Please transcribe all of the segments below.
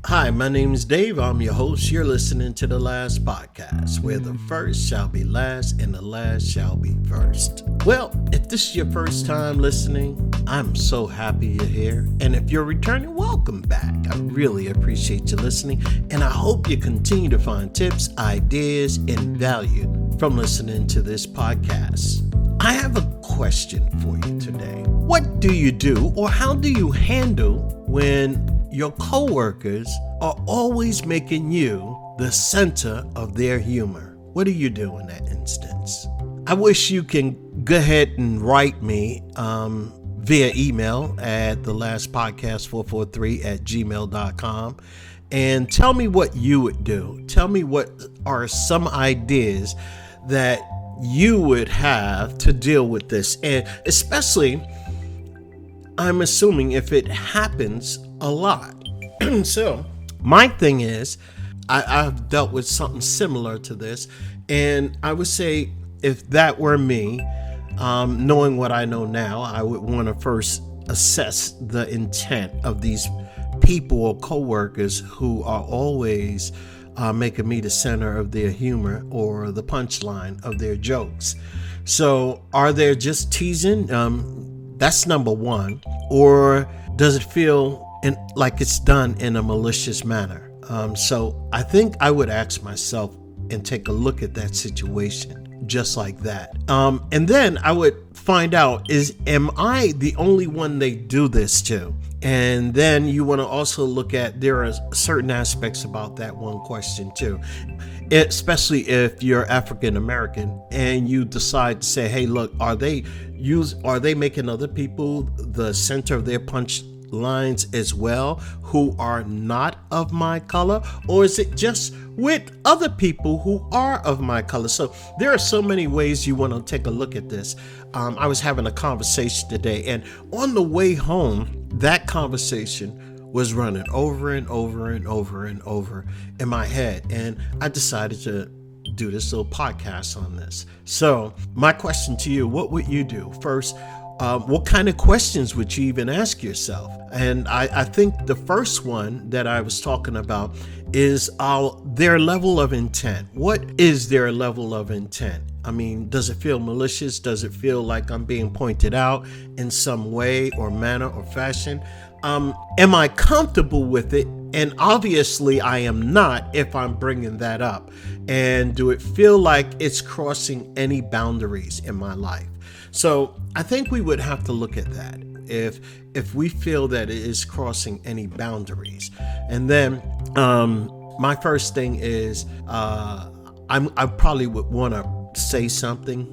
Hi, my name is Dave. I'm your host. You're listening to The Last Podcast, where the first shall be last and the last shall be first. Well, if this is your first time listening, I'm so happy you're here. And if you're returning, welcome back. I really appreciate you listening, and I hope you continue to find tips, ideas, and value from listening to this podcast. I have a question for you today. What do you do, or how do you handle when your coworkers are always making you the center of their humor? What do you do in that instance? I wish you can go ahead and write me via email at thelastpodcast443@gmail.com and tell me what you would do. Tell me what are some ideas that you would have to deal with this, and especially I'm assuming if it happens a lot. So my thing is, I've dealt with something similar to this, and I would say if that were me, knowing what I know now, I would want to first assess the intent of these people or coworkers who are always making me the center of their humor or the punchline of their jokes. So are they just teasing? That's number one. Or does it feel like it's done in a malicious manner? So I think I would ask myself and take a look at that situation just like that. And then I would find out, am I the only one they do this to? And then you want to also look at, there are certain aspects about that one question too, especially if you're African American and you decide to say, hey, look, are they making other people the center of their punch lines as well who are not of my color, or is it just with other people who are of my color? So there are so many ways you want to take a look at this. I was having a conversation today, and on the way home, that conversation was running over and over and over and over in my head, and I decided to do this little podcast on this. So my question to you, what would you do? First, what kind of questions would you even ask yourself? And I think the first one that I was talking about is their level of intent. What is their level of intent? I mean, does it feel malicious? Does it feel like I'm being pointed out in some way or manner or fashion? Am I comfortable with it? And obviously I am not if I'm bringing that up. And do it feel like it's crossing any boundaries in my life? So I think we would have to look at that if we feel that it is crossing any boundaries. And then my first thing is I probably would want to say something,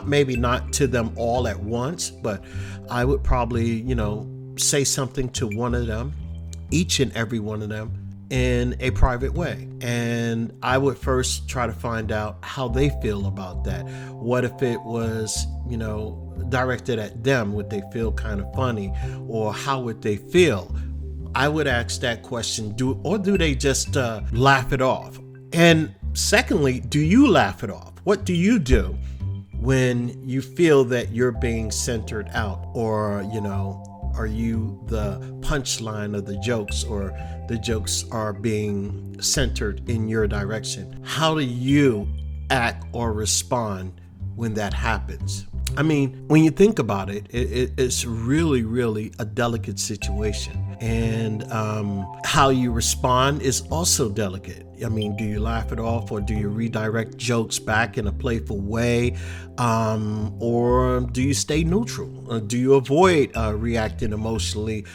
maybe not to them all at once, but I would probably, say something to one of them, each and every one of them, in a private way. And I would first try to find out how they feel about that. What if it was, directed at them? Would they feel kind of funny, or how would they feel? I would ask that question, do they just laugh it off? And secondly, do you laugh it off? What do you do when you feel that you're being centered out, or, are you the punchline of the jokes, or the jokes are being centered in your direction? How do you act or respond when that happens? I mean, when you think about it, it's really, really a delicate situation. And how you respond is also delicate. I mean, do you laugh it off, or do you redirect jokes back in a playful way? Or do you stay neutral? Do you avoid reacting emotionally,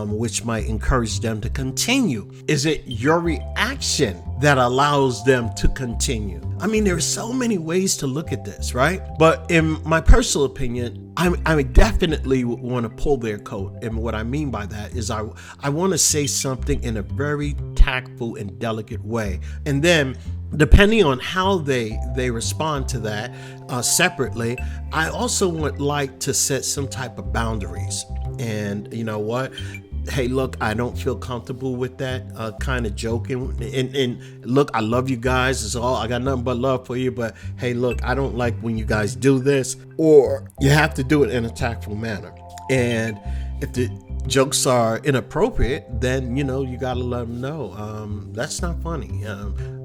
which might encourage them to continue? Is it your reaction that allows them to continue? I mean, there are so many ways to look at this, right? But in my personal opinion, I definitely want to pull their coat. And what I mean by that is I want to say something in a very tactful and delicate way. And then depending on how they respond to that separately, I also would like to set some type of boundaries. And you know what? Hey, look, I don't feel comfortable with that kind of joking. And look, I love you guys. I got nothing but love for you. But hey, look, I don't like when you guys do this. Or you have to do it in a tactful manner. And if jokes are inappropriate, then you got to let them know that's not funny.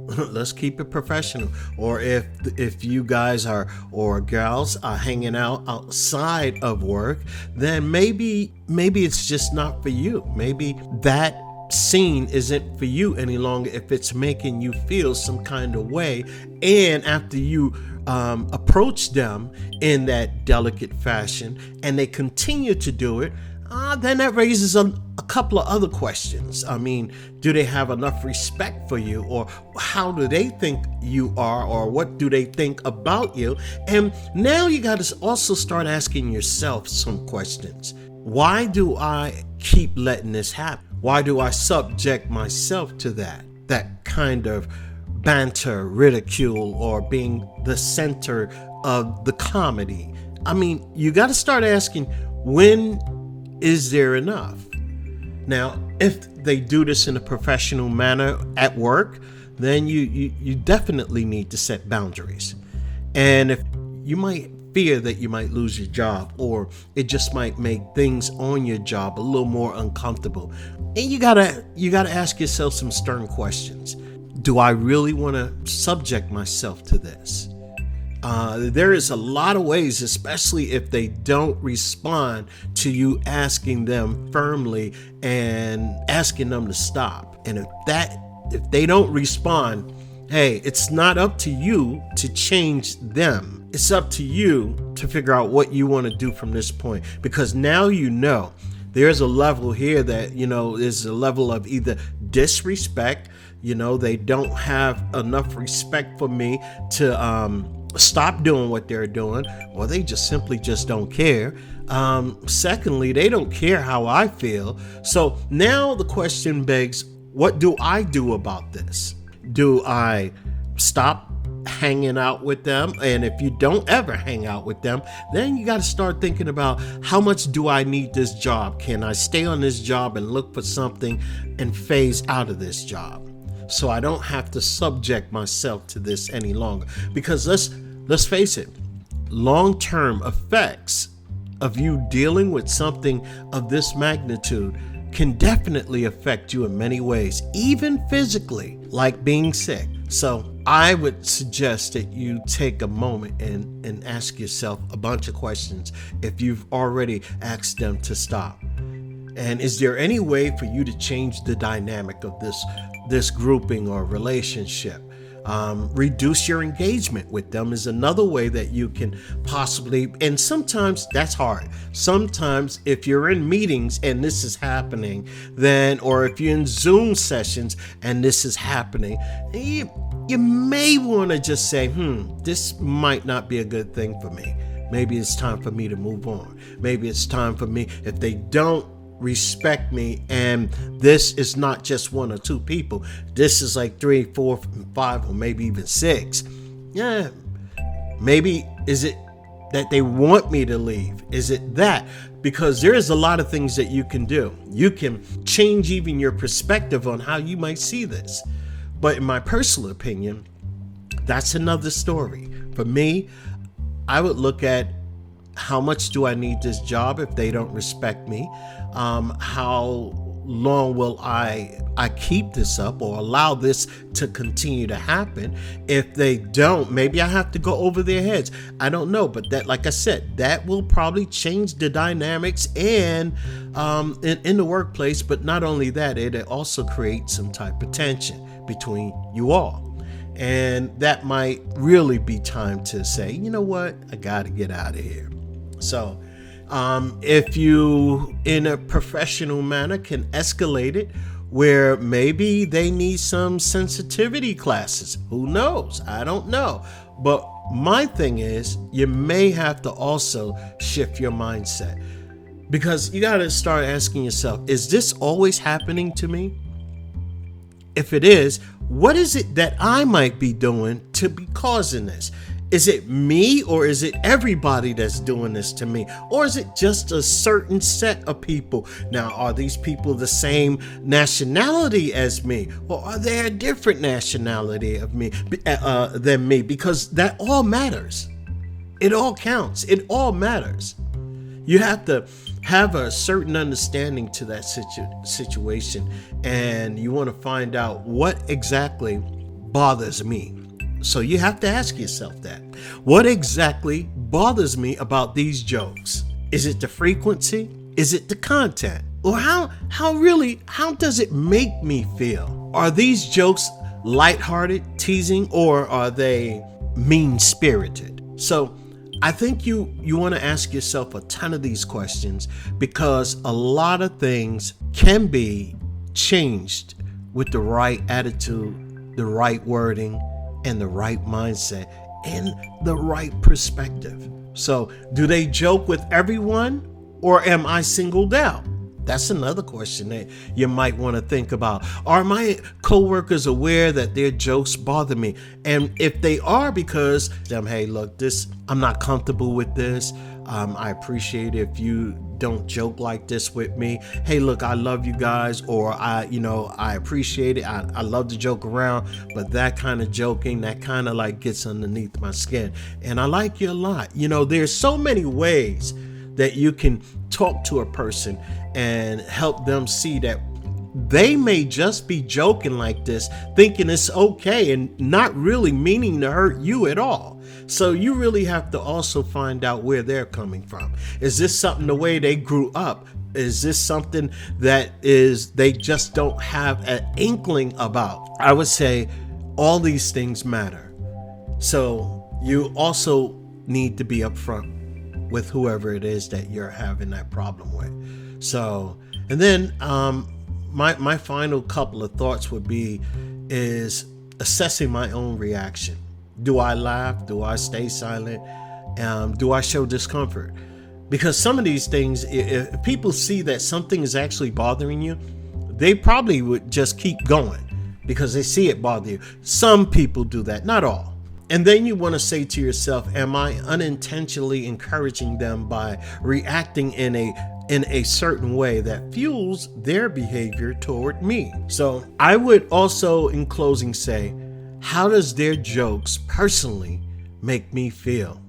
Let's keep it professional. Or if you guys are or gals are hanging out outside of work, then maybe it's just not for you. Maybe that scene isn't for you any longer if it's making you feel some kind of way. And after you approach them in that delicate fashion and they continue to do it, then that raises a couple of other questions. I mean, do they have enough respect for you, or how do they think you are, or what do they think about you? And now you got to also start asking yourself some questions. Why do I keep letting this happen? Why do I subject myself to that kind of banter, ridicule, or being the center of the comedy? I mean, you got to start asking, when is there enough? Now, if they do this in a professional manner at work, then you definitely need to set boundaries. And if you might fear that you might lose your job, or it just might make things on your job a little more uncomfortable, and you gotta ask yourself some stern questions. Do I really want to subject myself to this? There is a lot of ways, especially if they don't respond to you asking them firmly and asking them to stop. And if they don't respond, hey, it's not up to you to change them. It's up to you to figure out what you want to do from this point, because now there's a level here that is a level of either disrespect. They don't have enough respect for me to stop doing what they're doing, or they just simply don't care. Secondly, they don't care how I feel. So now the question begs, what do I do about this? Do I stop hanging out with them? And if you don't ever hang out with them, then you got to start thinking about, how much do I need this job? Can I stay on this job and look for something and phase out of this job, so I don't have to subject myself to this any longer? Because let's face it, long-term effects of you dealing with something of this magnitude can definitely affect you in many ways, even physically, like being sick. So I would suggest that you take a moment and ask yourself a bunch of questions if you've already asked them to stop. And is there any way for you to change the dynamic of this grouping or relationship? Reduce your engagement with them is another way that you can possibly, and sometimes that's hard. Sometimes if you're in meetings and this is happening, then, or if you're in Zoom sessions and this is happening, you may want to just say, this might not be a good thing for me. Maybe it's time for me to move on. Maybe it's time for me, if they don't respect me, and this is not just one or two people, this is like 3, 4, 5, or maybe even 6. Yeah, maybe is it that they want me to leave? Is it that? Because there is a lot of things that you can do. You can change even your perspective on how you might see this. But in my personal opinion, that's another story. For me, I would look at, how much do I need this job if they don't respect me? How long will I keep this up or allow this to continue to happen? If they don't, maybe I have to go over their heads. I don't know, but that, like I said, that will probably change the dynamics and in the workplace. But not only that, it also creates some type of tension between you all. And that might really be time to say, you know what, I got to get out of here. So if you, in a professional manner, can escalate it where maybe they need some sensitivity classes. Who knows? I don't know. But my thing is, you may have to also shift your mindset, because you got to start asking yourself, is this always happening to me? If it is, what is it that I might be doing to be causing this? Is it me, or is it everybody that's doing this to me? Or is it just a certain set of people? Now, are these people the same nationality as me? Or are they a different nationality of me than me? Because that all matters. It all counts. It all matters. You have to have a certain understanding to that situation, and you want to find out what exactly bothers me. So you have to ask yourself that. What exactly bothers me about these jokes? Is it the frequency? Is it the content? Or how does it make me feel? Are these jokes lighthearted, teasing, or are they mean-spirited? So I think you want to ask yourself a ton of these questions, because a lot of things can be changed with the right attitude, the right wording, and the right mindset, and the right perspective. So do they joke with everyone, or am I singled out? That's another question that you might want to think about. Are my coworkers aware that their jokes bother me? And if they are, because hey, look, I'm not comfortable with this. I appreciate if you don't joke like this with me. Hey, look, I love you guys, or I appreciate it. I love to joke around, but that kind of joking, that kind of like gets underneath my skin. And I like you a lot. There's so many ways that you can talk to a person and help them see that they may just be joking like this, thinking it's okay, and not really meaning to hurt you at all. So you really have to also find out where they're coming from. Is this something the way they grew up? Is this something that they just don't have an inkling about? I would say all these things matter. So you also need to be upfront with whoever it is that you're having that problem with. So, and then my final couple of thoughts would be is assessing my own reaction. Do I laugh? Do I stay silent? Do I show discomfort? Because some of these things, if people see that something is actually bothering you, they probably would just keep going because they see it bother you. Some people do that, not all. And then you want to say to yourself, am I unintentionally encouraging them by reacting in a certain way that fuels their behavior toward me? So I would also, in closing, say, how does their jokes personally make me feel?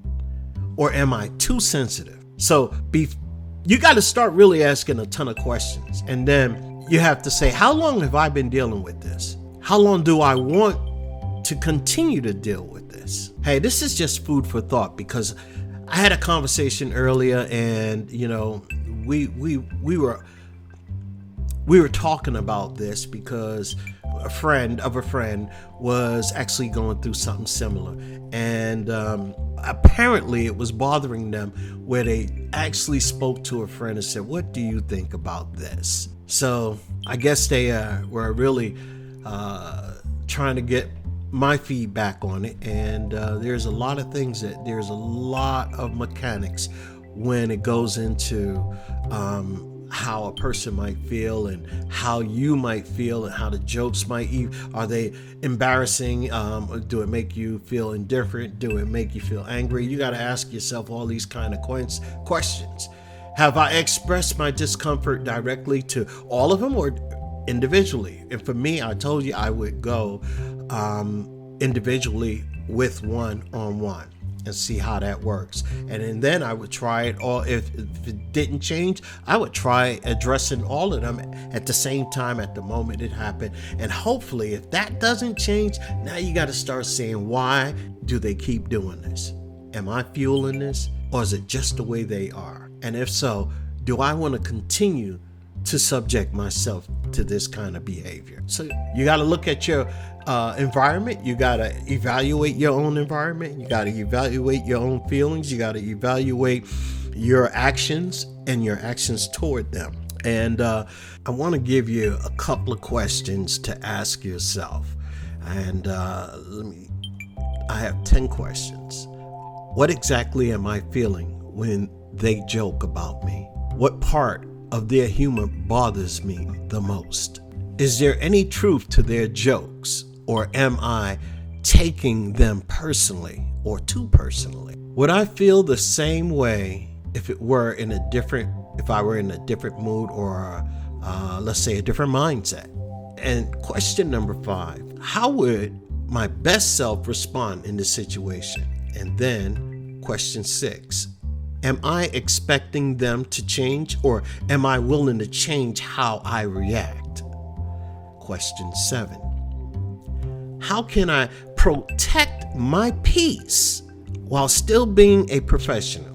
Or am I too sensitive? So you got to start really asking a ton of questions. And then you have to say, how long have I been dealing with this? How long do I want to continue to deal with this? Hey, this is just food for thought, because I had a conversation earlier, and we were talking about this because a friend of a friend was actually going through something similar, and apparently it was bothering them, where they actually spoke to a friend and said, what do you think about this? So I guess they were really trying to get my feedback on it, and there's a lot of mechanics when it goes into how a person might feel, and how you might feel, and how the jokes are they embarrassing? Do it make you feel indifferent? Do it make you feel angry? You got to ask yourself all these kind of questions. Have I expressed my discomfort directly to all of them, or individually? And for me, I told you I would go individually with one-on-one and see how that works. And then I would try it all. If it didn't change, I would try addressing all of them at the same time at the moment it happened. And hopefully, if that doesn't change, now you got to start saying, why do they keep doing this? Am I fueling this, or is it just the way they are? And if so, do I want to continue to subject myself to this kind of behavior? So you got to look at your environment. You got to evaluate your own environment. You got to evaluate your own feelings. You got to evaluate your actions and your actions toward them. And I want to give you a couple of questions to ask yourself. And I have 10 questions. What exactly am I feeling when they joke about me? What part of their humor bothers me the most? Is there any truth to their jokes, or am I taking them personally or too personally? Would I feel the same way if I were in a different mood, or let's say a different mindset? And question number 5, how would my best self respond in this situation? And then question 6, Am I expecting them to change, or am I willing to change how I react? Question 7. How can I protect my peace while still being a professional?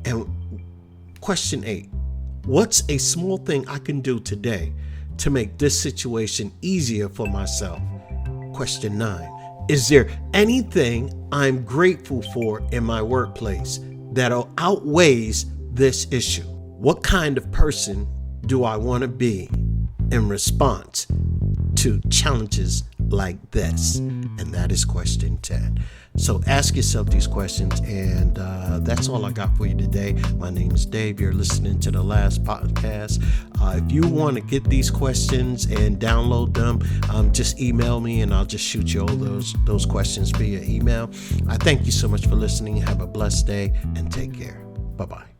And question 8. What's a small thing I can do today to make this situation easier for myself? Question 9. Is there anything I'm grateful for in my workplace that outweighs this issue? What kind of person do I want to be in response to challenges like this? And that is question 10. So ask yourself these questions, and that's all I got for you today. My name is Dave. You're listening to the last podcast. If you want to get these questions and download them, just email me and I'll just shoot you all those questions via email. I thank you so much for listening. Have a blessed day and take care. Bye-bye.